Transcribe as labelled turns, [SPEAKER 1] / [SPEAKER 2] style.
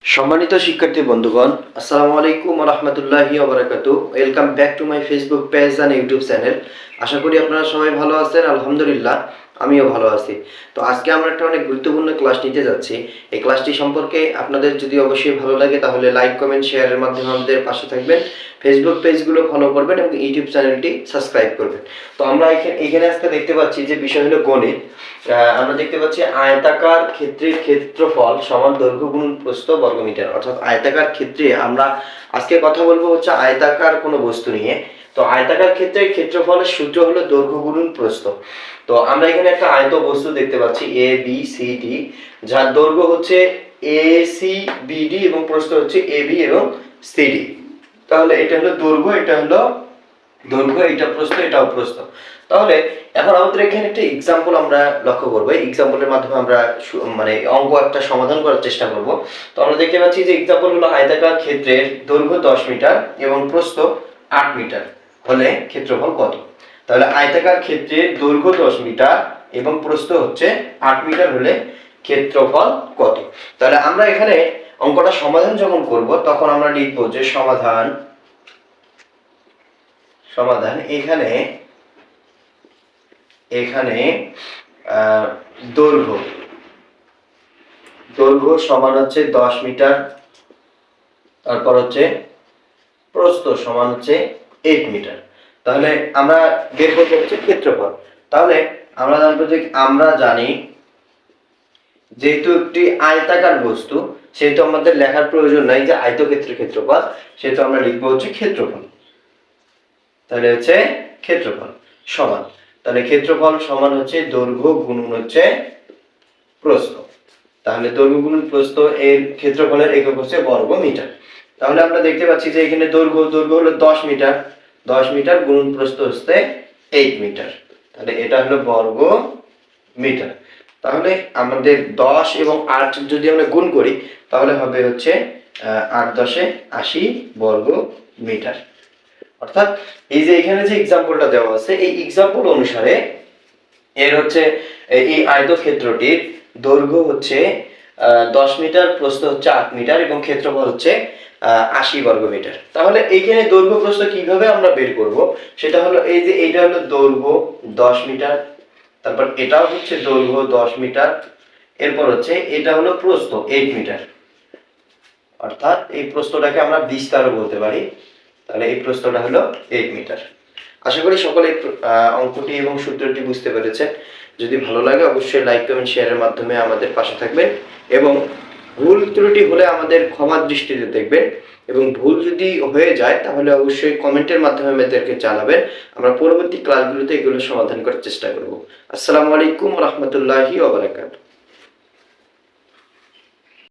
[SPEAKER 1] সম্মানিত শিক্ষার্থী বন্ধুগণ, আসসালামু আলাইকুম ওয়া রাহমাতুল্লাহি ওয়া বারাকাতুহু। Welcome back to my Facebook page and YouTube channel. আশা করি আপনারা সবাই ভালো আছেন। আলহামদুলিল্লাহ আমিও ভালো আছি। তো আজকে আমরা একটা অনেক গুরুত্বপূর্ণ ক্লাস নিতে যাচ্ছি। এই ক্লাসটি সম্পর্কে আপনাদের যদি অবশ্যই ভালো লাগে তাহলে লাইক, কমেন্ট, শেয়ারের মাধ্যমে আমাদের পাশে থাকবেন। ফেসবুক পেজগুলো ফলো করবেন এবং ইউটিউব চ্যানেলটি সাবস্ক্রাইব করবেন। তো আমরা এখানে আজকে দেখতে পাচ্ছি যে বিষয় হলো গণিত। আমরা দেখতে পাচ্ছি আয়তাকার ক্ষেত্রের ক্ষেত্রফল সমান দৈর্ঘ্য গুণন প্রস্থ বর্গমিটার। অর্থাৎ আয়তাকার ক্ষেত্রে আমরা আজকে কথা বলবো হচ্ছে আয়তাকার কোনো বস্তু নিয়ে। তো আয়তাকার ক্ষেত্রে ক্ষেত্রফলের সূত্র হলো দৈর্ঘ্য গুণন প্রস্থ। তো আমরা এখানে একটা আয়ত বস্তু দেখতে পাচ্ছি এ বি সি ডি, যার দৈর্ঘ্য হচ্ছে এ সি বি ডি এবং প্রস্থ হচ্ছে এ বি এবং সি ডি। তাহলে এটা হলো দৈর্ঘ্য, এটা হলো দৈর্ঘ্য, এটা প্রস্থ, এটাও প্রস্থ। তাহলে এখন আমাদের এখানে একটা এক্সাম্পল আমরা লক্ষ্য করবো। এই এক্সাম্পলের মাধ্যমে আমরা মানে অঙ্ক একটা সমাধান করার চেষ্টা করব। তো আমরা দেখতে পাচ্ছি যে এক্সাম্পল হলো আয়তাকার ক্ষেত্রের দৈর্ঘ্য 10 মিটার এবং প্রস্থ 8 মিটার হলে ক্ষেত্রফল কত। তাহলে আয়তাকার ক্ষেত্রের দৈর্ঘ্য 10 মিটার এবং প্রস্থ হচ্ছে 8 মিটার হলে ক্ষেত্রফল কত। তাহলে আমরা এখানে অঙ্কটা সমাধান যখন করব তখন আমরা লিখবো যে সমাধান এখানে দৈর্ঘ্য সমান হচ্ছে 10 মিটার, তারপর হচ্ছে প্রস্থ সমান হচ্ছে 8 মিটার। তাহলে আমরা বের করতে হচ্ছে ক্ষেত্রফল। তাহলে আমরা জানি যেহেতু একটি আয়তাকার বস্তু সেহেতু আমাদের লেখার প্রয়োজন নাই যে আয়তক্ষেত্রের ক্ষেত্রফল, সেহেতু আমরা লিখবো হচ্ছে ক্ষেত্রফল। তাহলে হচ্ছে ক্ষেত্রফল সমান, তাহলে ক্ষেত্রফল সমান হচ্ছে দৈর্ঘ্য গুণন হচ্ছে প্রস্থ। তাহলে দৈর্ঘ্য গুণন প্রস্থ এর ক্ষেত্রফলের একক হচ্ছে বর্গ মিটার। তাহলে আমরা দেখতে পাচ্ছি যে এখানে দৈর্ঘ্য হলো 10 মিটার, 10 মিটার গুণন প্রস্থ হচ্ছে 8 মিটার। তাহলে এটা হলো বর্গ মিটার। তাহলে আমাদের 10 এবং 8 যদি আমরা গুণ করি তাহলে হবে হচ্ছে 8 10 80 বর্গ মিটার। অর্থাৎ এই যে এখানে যে এক্সাম্পলটা দেওয়া আছে এই এক্সাম্পল অনুসারে এর হচ্ছে এই আয়তক্ষেত্রটির দৈর্ঘ্য হচ্ছে 10 মিটার, প্রস্থ হচ্ছে 8 মিটার এবং ক্ষেত্রফল হচ্ছে 80 বর্গ মিটার। তাহলে এইখানে দৈর্ঘ্য প্রস্থ কিভাবে আমরা বের করব সেটা হলো এই যে এইটা হলো দৈর্ঘ্য 10 মিটার, তারপর এটাও হচ্ছে দৈর্ঘ্য 10 মিটার, এরপর হচ্ছে এটা হলো প্রস্থ 8 মিটার। অর্থাৎ এই প্রস্থটাকে আমরা বিস্তারও বলতে পারি। তাহলে এই প্রস্থটা হলো 8 মিটার। আশা করি সকলে অঙ্কটি এবং সূত্রটি বুঝতে পেরেছেন। যদি ভালো লাগে অবশ্যই লাইক, কমেন্ট, শেয়ারের মাধ্যমে আমাদের পাশে থাকবেন এবং ভুল ত্রুটি হলে আমাদের ক্ষমার দৃষ্টিতে দেখবেন এবং ভুল যদি হয়ে যায় তাহলে অবশ্যই কমেন্টের মাধ্যমে আমাদেরকে জানাবেন। আমরা পরবর্তী ক্লাসগুলোতে এগুলো সমাধান করার চেষ্টা করব। আসসালামু আলাইকুম ওয়া রাহমাতুল্লাহি ওয়া বারাকাতুহু।